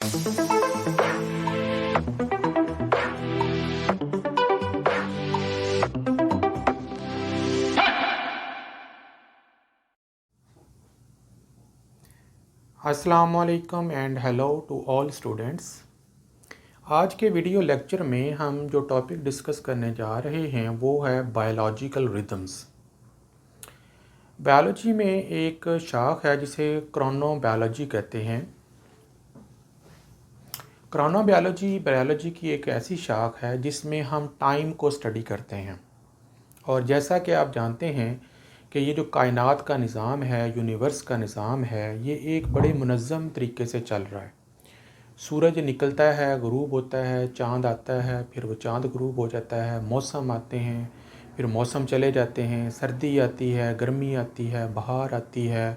अस्सलाम वालेकुम and hello to all students. आज के वीडियो लेक्चर में हम जो टॉपिक डिस्कस करने जा रहे हैं वो है बायोलॉजिकल रिदम्स। बायोलॉजी में एक शाख है जिसे क्रोनोबायोलॉजी कहते हैं। क्रोनोबायोलॉजी बायोलॉजी की एक ऐसी शाख है जिसमें हम टाइम को स्टडी करते हैं। और जैसा कि आप जानते हैं कि ये जो कायनात का निज़ाम है, यूनिवर्स का निज़ाम है, ये एक बड़े मुनज़्ज़म तरीके से चल रहा है। सूरज निकलता है, गुरूब होता है, चाँद आता है, फिर वो चाँद गुरूब हो जाता है, मौसम आते हैं, फिर मौसम चले जाते हैं, सर्दी आती है, गर्मी आती है, बहार आती है।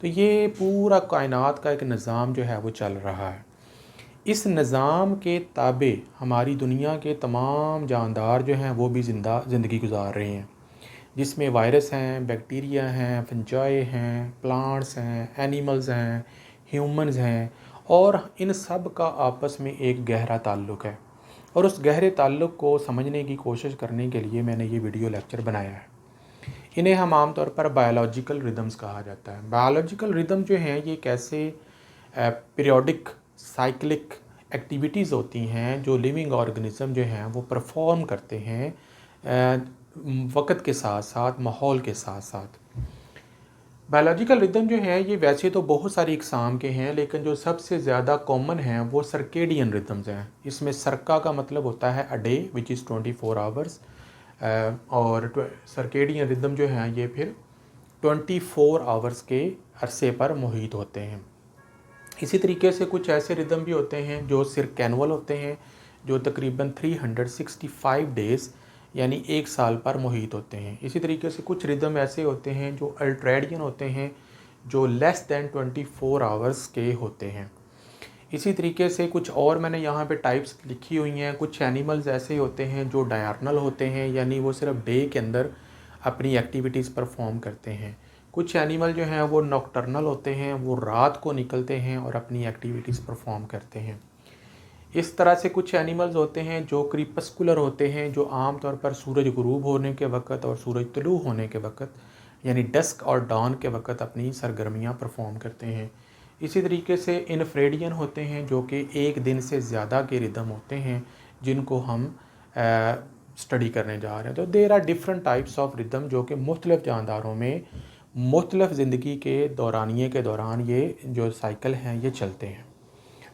तो ये पूरा कायनात का एक निज़ाम जो है वो चल रहा है। इस निज़ाम के ताबे हमारी दुनिया के तमाम जानदार जो हैं वो भी ज़िंदगी गुजार रहे हैं, जिसमें वायरस हैं, बैक्टीरिया हैं, फंजाई हैं, प्लांट्स हैं, एनिमल्स हैं, ह्यूमंस हैं, और इन सब का आपस में एक गहरा ताल्लुक़ है। और उस गहरे ताल्लुक़ को समझने की कोशिश करने के लिए मैंने ये वीडियो लेक्चर बनाया है। इन्हें हम आम तौर पर बायोलॉजिकल रिदम्स कहा जाता है। बायोलॉजिकल रिदम जो हैं ये कैसे पीरियोडिक साइक्लिक एक्टिविटीज़ होती हैं जो लिविंग ऑर्गेनिज्म जो हैं वो परफॉर्म करते हैं वक्त के साथ साथ, माहौल के साथ साथ। बायोलॉजिकल रिदम जो है ये वैसे तो बहुत सारी इकसाम के हैं, लेकिन जो सबसे ज़्यादा कॉमन हैं वो सर्केडियन रिदम्स हैं। इसमें सर्का का मतलब होता है a day which is 24 hours, और सर्केडियन रिदम जो हैं ये फिर 24 आवर्स के अरसे पर मुहित होते हैं। इसी तरीके से कुछ ऐसे रिदम भी होते हैं जो सिरकैनुअल होते हैं, जो तकरीबन 365 डेज़ यानी एक साल पर मुहित होते हैं। इसी तरीके से कुछ रिदम ऐसे होते हैं जो अल्ट्रेडियन होते हैं, जो लेस दैन 24 आवर्स के होते हैं। इसी तरीके से कुछ और मैंने यहाँ पे टाइप्स लिखी हुई हैं। कुछ एनिमल्स ऐसे होते हैं जो डायर्नल होते हैं, यानी वो सिर्फ डे के अंदर अपनी एक्टिविटीज़ परफॉर्म करते हैं। कुछ एनिमल जो हैं वो नॉकटर्नल होते हैं, वो रात को निकलते हैं और अपनी एक्टिविटीज़ परफॉर्म करते हैं। इस तरह से कुछ एनिमल्स होते हैं जो क्रीपस्कुलर होते हैं, जो आम तौर पर सूरज गुरूब होने के वक़्त और सूरज तुलू होने के वक़्त यानी डस्क और डॉन के वक़्त अपनी सरगर्मियाँ परफॉर्म करते हैं। इसी तरीके से इनफ्रेडियन होते हैं जो कि एक दिन से ज़्यादा के रिदम होते हैं, जिनको हम स्टडी करने जा रहे हैं। तो there are different types of rhythm जो कि मुख्तलिफ़ जानदारों में मुख्तलिफ़ ज़िंदगी के दौरानिए के दौरान ये जो साइकिल हैं ये चलते हैं।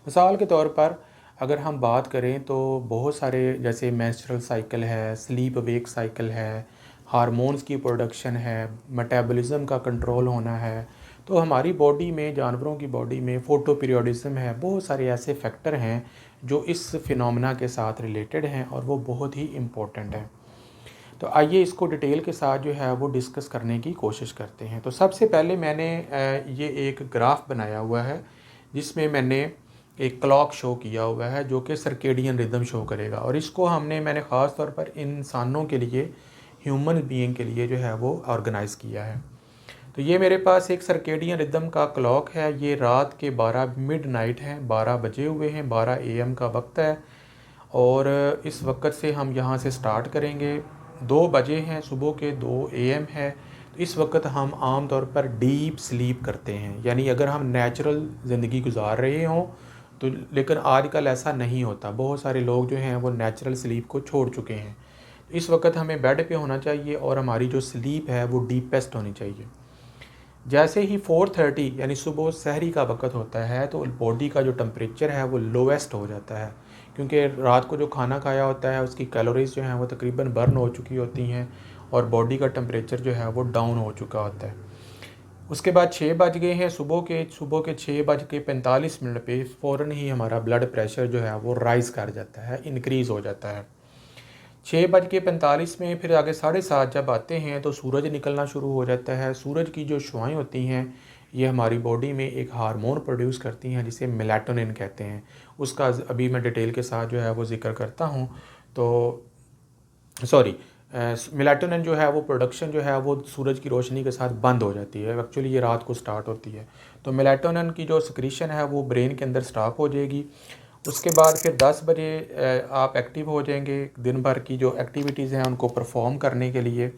मिसाल के तौर पर अगर हम बात करें तो बहुत सारे, जैसे मेंस्ट्रुअल साइकिल है, स्लीप वेक साइकिल है, हार्मोन्स की प्रोडक्शन है, मेटाबॉलिज्म का कंट्रोल होना है। तो हमारी बॉडी में, जानवरों की बॉडी में फोटो पीरियोडिज्म है। बहुत सारे ऐसे फैक्टर हैं जो इस फिनोमेना के साथ रिलेटेड हैं और वो बहुत ही इम्पोर्टेंट हैं। तो आइए इसको डिटेल के साथ जो है वो डिस्कस करने की कोशिश करते हैं। तो सबसे पहले मैंने ये एक ग्राफ बनाया हुआ है जिसमें मैंने एक क्लॉक शो किया हुआ है जो कि सर्केडियन रिदम शो करेगा, और इसको मैंने ख़ास तौर पर इंसानों के लिए, ह्यूमन बीइंग के लिए जो है वो ऑर्गेनाइज़ किया है। तो ये मेरे पास एक सर्केडियन रिदम का क्लॉक है। ये रात के 12 मिडनाइट है, 12 बजे हुए हैं, 12 AM का वक्त है। और इस वक्त से हम यहाँ से स्टार्ट करेंगे। 2 बजे हैं, सुबह के 2 AM है। तो इस वक्त हम आम तौर पर डीप स्लीप करते हैं, यानी अगर हम नेचुरल ज़िंदगी गुजार रहे हों तो। लेकिन आजकल ऐसा नहीं होता, बहुत सारे लोग जो हैं वो नेचुरल स्लीप को छोड़ चुके हैं। इस वक्त हमें बेड पे होना चाहिए और हमारी जो स्लीप है वो डीपेस्ट होनी चाहिए। जैसे ही 4:30 यानी सुबह सहरी का वक्त होता है तो बॉडी का जो टेम्परेचर है वो लोवेस्ट हो जाता है, क्योंकि रात को जो खाना खाया होता है उसकी कैलोरीज जो हैं वो तकरीबन बर्न हो चुकी होती हैं और बॉडी का टेम्परेचर जो है वो डाउन हो चुका होता है। उसके बाद 6 बज गए हैं, सुबह के 6:45 पे फ़ौरन ही हमारा ब्लड प्रेशर जो है वो राइज़ कर जाता है, इंक्रीज़ हो जाता है। 6:45 में फिर आगे 7:30 जब आते हैं तो सूरज निकलना शुरू हो जाता है। सूरज की जो शुआएं होती हैं ये हमारी बॉडी में एक हार्मोन प्रोड्यूस करती हैं जिसे मेलाटोनिन कहते हैं। उसका अभी मैं डिटेल के साथ जो है वो ज़िक्र करता हूँ। तो मेलाटोनिन जो है वो प्रोडक्शन जो है वो सूरज की रोशनी के साथ बंद हो जाती है। एक्चुअली ये रात को स्टार्ट होती है। तो मेलाटोनिन की जो सिक्रीशन है वो ब्रेन के अंदर स्टॉप हो जाएगी। उसके बाद फिर 10 बजे आप एक्टिव हो जाएंगे दिन भर की जो एक्टिविटीज़ हैं उनको परफॉर्म करने के लिए।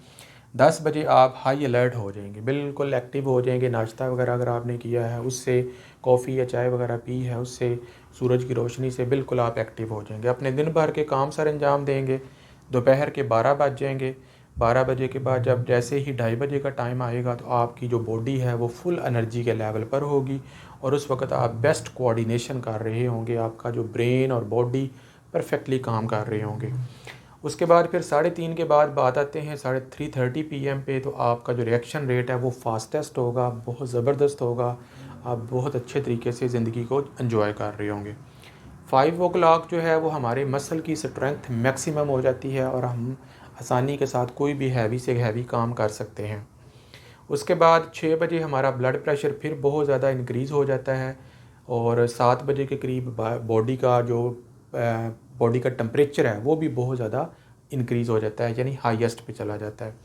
10 बजे आप हाई अलर्ट हो जाएंगे, बिल्कुल एक्टिव हो जाएंगे। नाश्ता वगैरह अगर आपने किया है उससे, कॉफ़ी या चाय वगैरह पी है उससे, सूरज की रोशनी से बिल्कुल आप एक्टिव हो जाएंगे। अपने दिन भर के काम सर अंजाम देंगे। दोपहर के 12 बज जाएंगे। 12 बजे के बाद जब जैसे ही 2:30 का टाइम आएगा तो आपकी जो बॉडी है वो फुल एनर्जी के लेवल पर होगी और उस वक्त आप बेस्ट कोऑर्डिनेशन कर रहे होंगे। आपका जो ब्रेन और बॉडी परफेक्टली काम कर रहे होंगे। उसके बाद फिर 3:30 के बाद बात आते हैं 3:30 PM पे। तो आपका जो रिएक्शन रेट है वो फास्टेस्ट होगा, बहुत ज़बरदस्त होगा। आप बहुत अच्छे तरीके से ज़िंदगी को एंजॉय कर रहे होंगे। 5 o'clock जो है वो हमारे मसल की स्ट्रेंथ मैक्सिमम हो जाती है और हम आसानी के साथ कोई भी हैवी से हैवी काम कर सकते हैं। उसके बाद 6 बजे हमारा ब्लड प्रेशर फिर बहुत ज़्यादा इंक्रीज़ हो जाता है और 7 बजे के करीब बॉडी का टेम्परेचर है वो भी बहुत ज़्यादा इंक्रीज़ हो जाता है, यानी हाईएस्ट पे चला जाता है।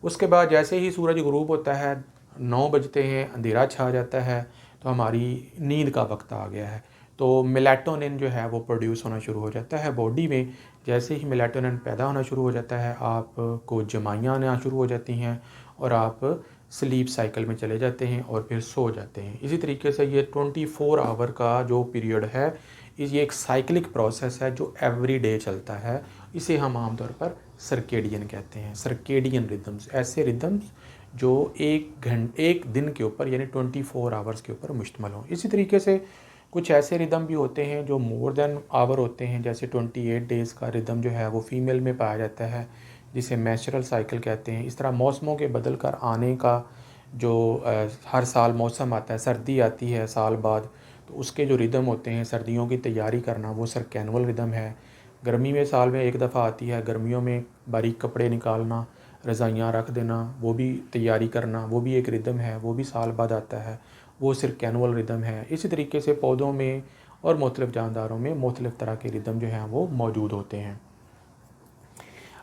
उसके बाद जैसे ही सूरज गुरूब होता है, 9 बजते हैं, अंधेरा छा जाता है, तो हमारी नींद का वक्त आ गया है। तो मेलाटोनिन जो है वो प्रोड्यूस होना शुरू हो जाता है बॉडी में। जैसे ही मेलाटोनिन पैदा होना शुरू हो जाता है, आपको जमाइयाँ आना शुरू हो जाती हैं और आप स्लीप साइकिल में चले जाते हैं और फिर सो जाते हैं। इसी तरीके से ये 24 आवर का जो पीरियड है, ये एक साइक्लिक प्रोसेस है जो एवरी डे चलता है। इसे हम आमतौर पर सर्केडियन कहते हैं। सर्केडियन रिदम्स, ऐसे रिदम्स जो एक दिन के ऊपर यानी 24 आवर्स के ऊपर मुश्तमिल हों। इसी तरीके से कुछ ऐसे रिदम भी होते हैं जो मोर देन आवर होते हैं, जैसे 28 डेज़ का रिदम जो है वो फीमेल में पाया जाता है, जिसे मेंस्ट्रुअल साइकिल कहते हैं। इस तरह मौसमों के बदल कर आने का जो हर साल मौसम आता है, सर्दी आती है साल बाद, तो उसके जो रिदम होते हैं, सर्दियों की तैयारी करना, वो सर्कैनुअल रिदम है। गर्मी में साल में एक दफ़ा आती है, गर्मियों में बारीक कपड़े निकालना, रज़ाइयाँ रख देना, वो भी तैयारी करना, वो भी एक रिदम है, वो भी साल बाद आता है, वो सर्कैनुअल रिदम है। इसी तरीके से पौधों में और मुख्तलिफ़ जानदारों में मुख्तलिफ़ तरह के रिदम जो हैं वो मौजूद होते हैं।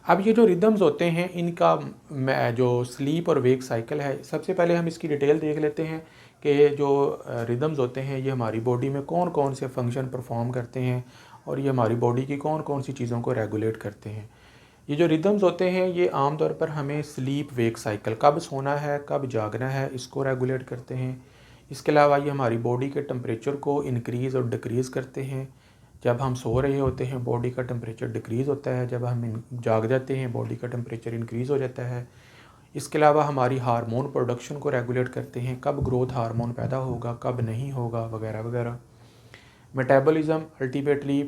अब ये जो रिदम्स होते हैं इनका जो स्लीप और वेक साइकिल है, सबसे पहले हम इसकी डिटेल देख लेते हैं कि जो रिदम्स होते हैं ये हमारी बॉडी में कौन कौन से फंक्शन परफॉर्म करते हैं और ये हमारी बॉडी की कौन कौन सी चीज़ों को रेगुलेट करते हैं। ये जो रिदम्स होते हैं ये आमतौर पर हमें स्लीप वेक साइकिल, कब सोना है कब जागना है, इसको रेगुलेट करते हैं। इसके अलावा ये हमारी बॉडी के टेम्परेचर को इंक्रीज़ और डिक्रीज़ करते हैं। जब हम सो रहे होते हैं बॉडी का टेम्परेचर डिक्रीज़ होता है, जब हम जाग जाते हैं बॉडी का टेम्परेचर इंक्रीज़ हो जाता है। इसके अलावा हमारी हार्मोन प्रोडक्शन को रेगुलेट करते हैं, कब ग्रोथ हार्मोन पैदा होगा कब नहीं होगा वगैरह वगैरह। मेटाबॉलिज्म अल्टीमेटली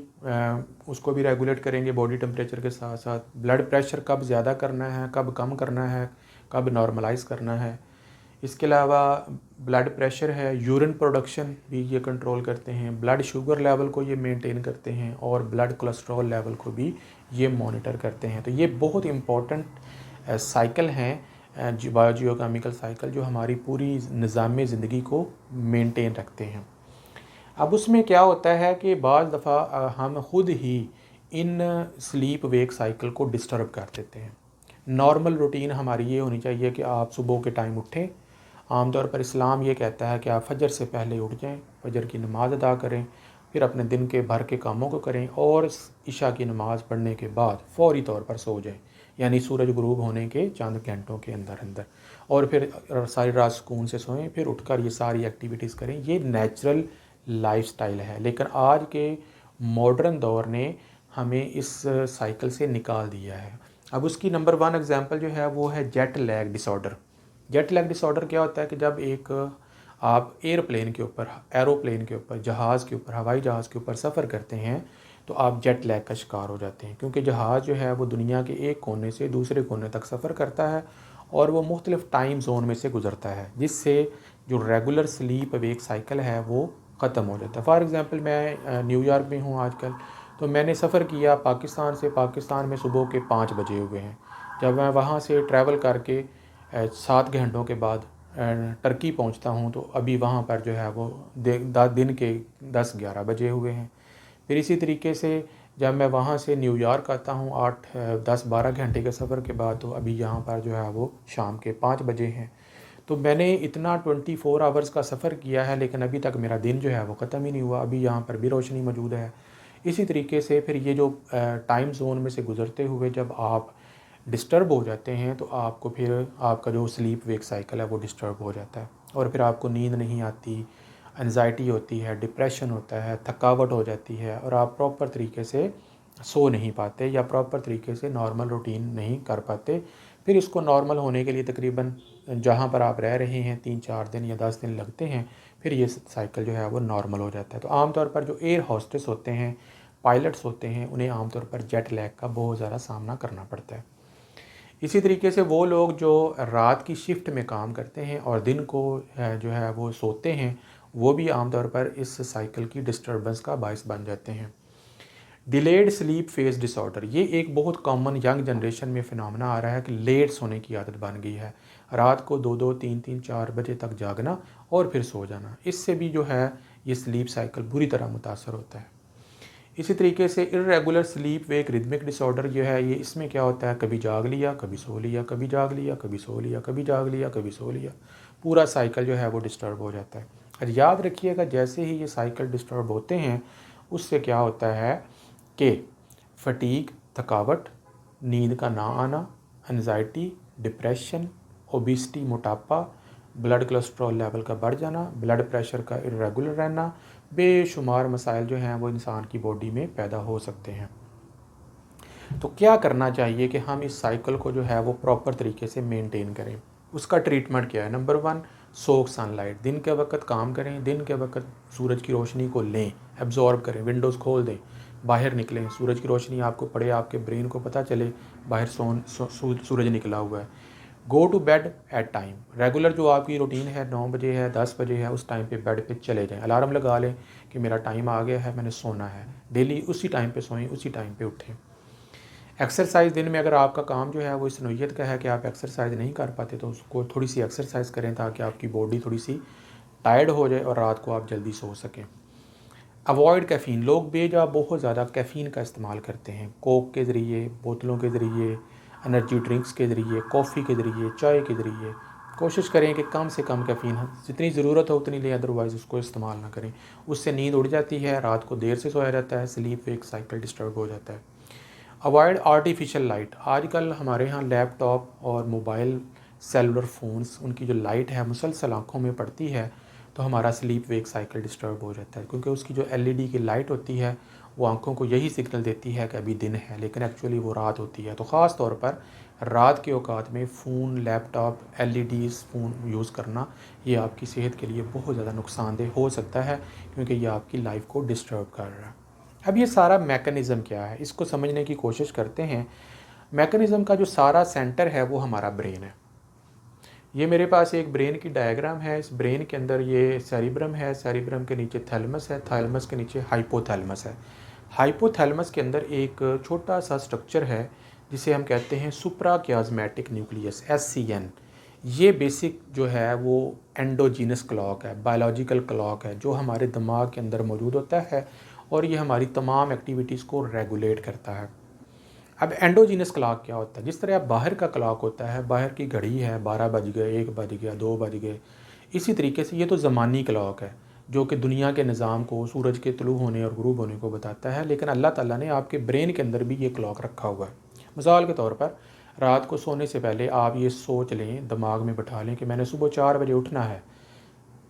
उसको भी रेगुलेट करेंगे बॉडी टेम्परेचर के साथ साथ। ब्लड प्रेशर कब ज़्यादा करना है कब कम करना है, कब नॉर्मलाइज़ करना है। इसके अलावा ब्लड प्रेशर है, यूरिन प्रोडक्शन भी ये कंट्रोल करते हैं, ब्लड शुगर लेवल को ये मेंटेन करते हैं और ब्लड कोलेस्ट्रॉल लेवल को भी ये मॉनिटर करते हैं। तो ये बहुत इम्पोर्टेंट साइकिल हैं, बायोजियोकेमिकल साइकिल, जो हमारी पूरी निज़ाम ज़िंदगी को मेंटेन रखते हैं। अब उसमें क्या होता है कि बाज़ दफ़ा हम ख़ुद ही इन स्लीप वेक साइकिल को डिस्टर्ब कर देते हैं। नॉर्मल रूटीन हमारी ये होनी चाहिए कि आप सुबह के टाइम उठें। आमतौर पर इस्लाम ये कहता है कि आप फजर से पहले उठ जाएं, फजर की नमाज़ अदा करें, फिर अपने दिन के भर के कामों को करें और इशा की नमाज़ पढ़ने के बाद फ़ौरी तौर पर सो जाएं, यानी सूरज गुरूब होने के चंद घंटों के अंदर अंदर, और फिर सारी रात सुकून से सोएं, फिर उठकर ये सारी एक्टिविटीज़ करें। ये नेचुरल लाइफस्टाइल है। लेकिन आज के मॉडर्न दौर ने हमें इस साइकिल से निकाल दिया है। अब उसकी नंबर 1 एग्जांपल जो है वो है jet lag disorder. Jet lag disorder क्या होता है कि जब आप एरोप्लेन के ऊपर, जहाज़ के ऊपर, हवाई जहाज़ के ऊपर सफ़र करते हैं तो आप जेट लैग का शिकार हो जाते हैं, क्योंकि जहाज़ जो है वो दुनिया के एक कोने से दूसरे कोने तक सफ़र करता है और वो मुख्तलिफ़ टाइम जोन में से गुज़रता है, जिससे जो रेगुलर स्लीप वेक साइकिल है वो ख़त्म हो जाता है। फॉर एग्ज़ाम्पल मैं न्यूयॉर्क में हूँ आजकल, तो मैंने सफ़र किया पाकिस्तान से। पाकिस्तान में सुबह के 5 बजे हुए हैं। जब मैं वहाँ से ट्रैवल करके 7 घंटों के बाद टर्की पहुँचता हूँ तो अभी वहाँ पर जो है वो दिन के 10-11 बजे हुए हैं। फिर इसी तरीके से जब मैं वहाँ से न्यूयॉर्क आता हूँ 8 10 12 घंटे के सफ़र के बाद, तो अभी यहाँ पर जो है वो शाम के 5 बजे हैं। तो मैंने इतना 24 आवर्स का सफ़र किया है, लेकिन अभी तक मेरा दिन जो है वो ख़त्म ही नहीं हुआ। अभी यहाँ पर भी रोशनी मौजूद है। इसी तरीके से फिर ये जो टाइम ज़ोन में से गुज़रते हुए जब आप डिस्टर्ब हो जाते हैं, तो आपको फिर आपका जो स्लीप वेक साइकिल है वो डिस्टर्ब हो जाता है, और फिर आपको नींद नहीं आती, एंजाइटी होती है, डिप्रेशन होता है, थकावट हो जाती है, और आप प्रॉपर तरीके से सो नहीं पाते या प्रॉपर तरीके से नॉर्मल रूटीन नहीं कर पाते। फिर इसको नॉर्मल होने के लिए तकरीबन जहाँ पर आप रह रहे हैं 3 4 दिन या 10 दिन लगते हैं, फिर ये साइकिल जो है वो नॉर्मल हो जाता है। तो आमतौर पर जो एयर होस्टेस होते हैं, पायलट्स होते हैं, उन्हें आमतौर पर जेट लैग का बहुत ज़्यादा सामना करना पड़ता है। इसी तरीके से वो लोग जो रात की शिफ्ट में काम करते हैं और दिन को जो है वो सोते हैं, वो भी आमतौर पर इस साइकिल की डिस्टर्बेंस का बायस बन जाते हैं। डिलेड स्लीप फेज डिसऑर्डर, ये एक बहुत कॉमन यंग जनरेशन में फिनोमेना आ रहा है कि लेट सोने की आदत बन गई है। रात को 2 2 3 3 4 बजे तक जागना और फिर सो जाना, इससे भी जो है ये स्लीप साइकिल बुरी तरह मुतासर होता है। इसी तरीके से irregular sleep wake rhythmic disorder जो है, ये इसमें क्या होता है, कभी जाग लिया कभी सो लिया, कभी जाग लिया कभी सो लिया, कभी जाग लिया कभी सो लिया, पूरा साइकिल जो है वो डिस्टर्ब हो जाता है। और याद रखिएगा, जैसे ही ये साइकिल डिस्टर्ब होते हैं, उससे क्या होता है कि फटीग, थकावट, नींद का ना आना, एनजाइटी, डिप्रेशन, ओबिसिटी, मोटापा, ब्लड कोलेस्ट्रॉल लेवल का बढ़ जाना, ब्लड प्रेशर का इरेगुलर रहना, बेशुमार मसाइल जो हैं वो इंसान की बॉडी में पैदा हो सकते हैं। तो क्या करना चाहिए कि हम इस साइकिल को जो है वो प्रॉपर तरीके से मेंटेन करें। उसका ट्रीटमेंट क्या है? नंबर 1, सोक सनलाइट। दिन के वक्त काम करें, दिन के वक्त सूरज की रोशनी को लें, एब्जॉर्ब करें, विंडोज़ खोल दें, बाहर निकलें, सूरज की रोशनी आपको पड़े, आपके ब्रेन को पता चले बाहर सूरज निकला हुआ है। Go to bed at time, regular जो आपकी रूटीन है 9 बजे है, 10 बजे है, उस टाइम पे बेड पे चले जाएं। अलार्म लगा लें कि मेरा टाइम आ गया है, मैंने सोना है। डेली उसी टाइम पे सोएं, उसी टाइम पे उठें। एक्सरसाइज, दिन में अगर आपका काम जो है वो इस नौइयत का है कि आप एक्सरसाइज नहीं कर पाते, तो उसको थोड़ी सी एक्सरसाइज करें ताकि आपकी बॉडी थोड़ी सी टायर्ड हो जाए और रात को आप जल्दी सो सकें। अवॉइड कैफ़ीन, लोग बेजा बहुत ज़्यादा कैफ़ीन का इस्तेमाल करते हैं, कोक के ज़रिए, बोतलों के ज़रिए, एनर्जी ड्रिंक्स के ज़रिए, कॉफ़ी के ज़रिए, चाय के ज़रिए। कोशिश करें कि कम से कम कैफ़ीन, जितनी ज़रूरत हो उतनी लें, अदरवाइज़ उसको इस्तेमाल ना करें। उससे नींद उड़ जाती है, रात को देर से सोया जाता है, स्लीप वेक साइकिल डिस्टर्ब हो जाता है। अवॉइड आर्टिफिशियल लाइट, आजकल हमारे यहाँ लैपटॉप और मोबाइल सेलुलर फ़ोन्स, उनकी जो लाइट है मुसलसल आँखों में पड़ती है, तो हमारा स्लीप वेक साइकिल डिस्टर्ब हो जाता है, क्योंकि उसकी जो एलईडी की लाइट होती है वो आंखों को यही सिग्नल देती है कि अभी दिन है, लेकिन एक्चुअली वो रात होती है। तो ख़ास तौर पर रात के औकात में phone, laptop, LEDs phone use करना, ये आपकी सेहत के लिए बहुत ज़्यादा नुकसानदेह हो सकता है, क्योंकि ये आपकी लाइफ को डिस्टर्ब कर रहा है। अब ये सारा मैकेनिज़्म क्या है, इसको समझने की कोशिश करते हैं। मैकेनिज़्म का जो सारा सेंटर है वो हमारा ब्रेन है। ये मेरे पास एक ब्रेन की डायग्राम है। इस ब्रेन के अंदर ये सेरिब्रम है, सेरिब्रम के नीचे थैलेमस है, थैलेमस के नीचे हाइपोथैलेमस है। हाइपोथैलेमस के अंदर एक छोटा सा स्ट्रक्चर है जिसे हम कहते हैं सुप्राकियास्मेटिक न्यूक्लियस, SCN। ये बेसिक जो है वो एंडोजीनस क्लॉक है, बायोलॉजिकल क्लॉक है, जो हमारे दिमाग के अंदर मौजूद होता है और ये हमारी तमाम एक्टिविटीज़ को रेगुलेट करता है। अब एंडोजीनस क्लॉक क्या होता है? जिस तरह बाहर का क्लॉक होता है, बाहर की घड़ी है, 12 बज गए, 1 बज गया, 2 बज गए, इसी तरीके से ये तो ज़मानी क्लॉक है जो कि दुनिया के निज़ाम को, सूरज के तुलू होने और गुरूब होने को बताता है। लेकिन अल्लाह ताला ने आपके ब्रेन के अंदर भी ये क्लॉक रखा हुआ है। मिसाल के तौर पर रात को सोने से पहले आप ये सोच लें, दिमाग में बैठा लें कि मैंने सुबह 4 बजे उठना है,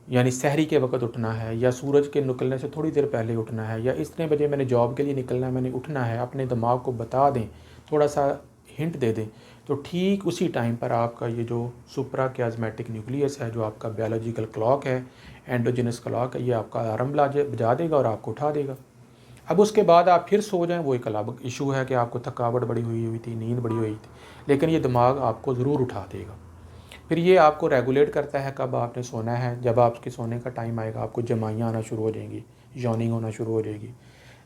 यानी सहरी के वक्त उठना है, या सूरज के निकलने से थोड़ी देर पहले उठना है, या इतने बजे मैंने जॉब के लिए निकलना है, मैंने उठना है। अपने दिमाग को बता दें, थोड़ा सा हिंट दे दें, तो ठीक उसी टाइम पर आपका ये जो सुप्राकियास्मेटिक न्यूक्लियस है, जो आपका बायोलॉजिकल क्लॉक है, एंडोजिनस क्लॉक है, ये आपका अलार्म बजा देगा और आपको उठा देगा। अब उसके बाद आप फिर सो जाएं, वो एक अलग इशू है कि आपको थकावट बड़ी हुई थी, नींद बड़ी हुई थी, लेकिन ये दिमाग आपको ज़रूर उठा देगा। फिर ये आपको रेगुलेट करता है कब आपने सोना है। जब आपके सोने का टाइम आएगा, आपको जमाइयाँ आना शुरू हो जाएंगी, यॉर्निंग होना शुरू हो जाएगी।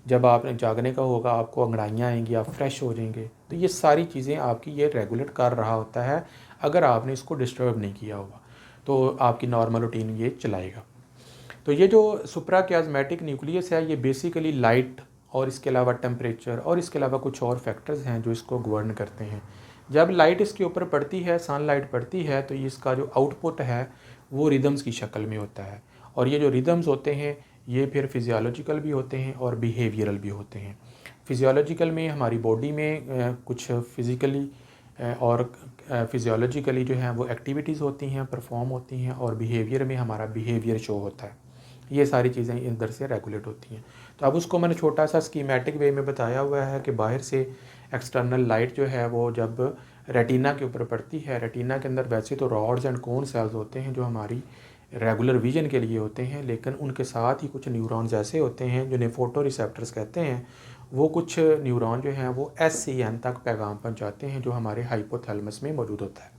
जब आपने जागने का होगा, आपको अंगड़ाइयाँ आएंगी, आप फ्रेश हो जाएंगे। तो ये सारी चीज़ें आपकी ये रेगुलेट कर रहा होता है। अगर आपने इसको डिस्टर्ब नहीं किया होगा तो आपकी नॉर्मल रूटीन ये चलाएगा। तो ये जो सुप्राकियास्मेटिक न्यूक्लियस है, ये बेसिकली लाइट और इसके अलावा टेम्परेचर और इसके अलावा कुछ और फैक्टर्स हैं जो इसको गवर्न करते हैं। जब लाइट इसके ऊपर पड़ती है, सनलाइट पड़ती है, तो इसका जो आउटपुट है वो रिदम्स की शक्ल में होता है। और ये जो रिदम्स होते हैं ये फिर फिजियोलॉजिकल भी होते हैं और बिहेवियरल भी होते हैं। फिजियोलॉजिकल में हमारी बॉडी में कुछ फिज़िकली और फिजियोलॉजिकली जो है वो एक्टिविटीज़ होती हैं, परफॉर्म होती हैं, और बिहेवियर में हमारा बिहेवियर शो होता है। ये सारी चीज़ें अंदर से रेगुलेट होती हैं। तो अब उसको मैंने छोटा सा स्कीमेटिक वे में बताया हुआ है कि बाहर से एक्सटर्नल लाइट जो है वो जब रेटिना के ऊपर पड़ती है, रेटिना के अंदर वैसे तो रॉड्स एंड कोन सेल्स होते हैं जो हमारी रेगुलर विजन के लिए होते हैं, लेकिन उनके साथ ही कुछ न्यूरॉन्स ऐसे होते हैं जिन्हें फोटो रिसेप्टर्स कहते हैं। वो कुछ न्यूरॉन जो हैं वो SCN तक पैगाम पहुंचाते हैं जो हमारे हाइपोथैलेमस में मौजूद होता है।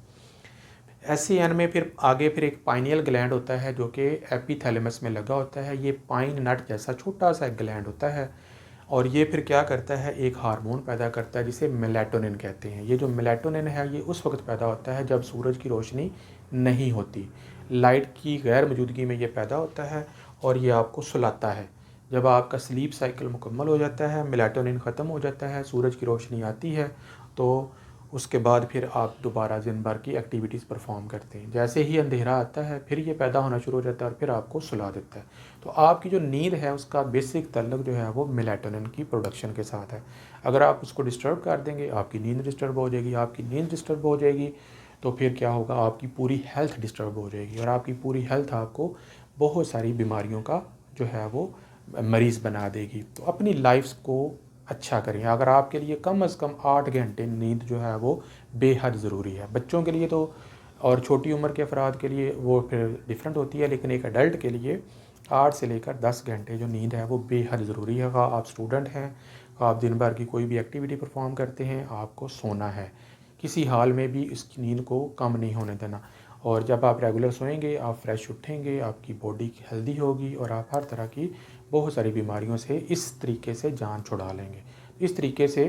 SCN में फिर आगे फिर एक पाइनियल ग्लैंड होता है जो कि एपिथैलेमस में लगा होता है। ये पाइन नट जैसा छोटा सा एक ग्लैंड होता है और ये फिर क्या करता है, एक हार्मोन पैदा करता है जिसे मेलाटोनिन कहते हैं। ये जो मेलाटोनिन है ये उस वक्त पैदा होता है जब सूरज की रोशनी नहीं होती, लाइट की गैर मौजूदगी में ये पैदा होता है और ये आपको सुलाता है। जब आपका स्लीप साइकिल मुकम्मल हो जाता है, मेलाटोनिन ख़त्म हो जाता है, सूरज की रोशनी आती है, तो उसके बाद फिर आप दोबारा दिन भर की एक्टिविटीज़ परफॉर्म करते हैं। जैसे ही अंधेरा आता है फिर ये पैदा होना शुरू हो जाता है और फिर आपको सुला देता है। तो आपकी जो नींद है उसका बेसिक तल्लुक जो है वो मेलाटोनिन की प्रोडक्शन के साथ है। अगर आप उसको डिस्टर्ब कर देंगे आपकी नींद डिस्टर्ब हो जाएगी, आपकी नींद डिस्टर्ब हो जाएगी तो फिर क्या होगा, आपकी पूरी हेल्थ डिस्टर्ब हो जाएगी और आपकी पूरी हेल्थ आपको बहुत सारी बीमारियों का जो है वो मरीज़ बना देगी। तो अपनी लाइफ को अच्छा करें। अगर आपके लिए कम से कम 8 घंटे नींद जो है वो बेहद ज़रूरी है। बच्चों के लिए तो और छोटी उम्र के अफराद के लिए वो फिर डिफरेंट होती है, लेकिन एक एडल्ट के लिए 8 से लेकर 10 घंटे जो नींद है वो बेहद ज़रूरी है। आप स्टूडेंट हैं, आप दिन भर की कोई भी एक्टिविटी परफॉर्म करते हैं, आपको सोना है। किसी हाल में भी इसकी नींद को कम नहीं होने देना। और जब आप रेगुलर सोएंगे आप फ्रेश उठेंगे, आपकी बॉडी हेल्दी होगी और आप हर तरह की बहुत सारी बीमारियों से इस तरीके से जान छुड़ा लेंगे। इस तरीके से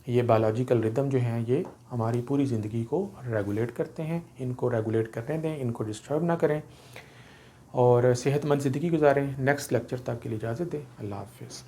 ये बायोलॉजिकल रिदम जो हैं ये हमारी पूरी ज़िंदगी को रेगुलेट करते हैं। इनको रेगुलेट करने दें, इनको डिस्टर्ब ना करें और सेहतमंद ज़िंदगी गुजारें। नेक्स्ट लेक्चर तक के लिए इजाज़त दें। अल्लाह हाफ़िज़।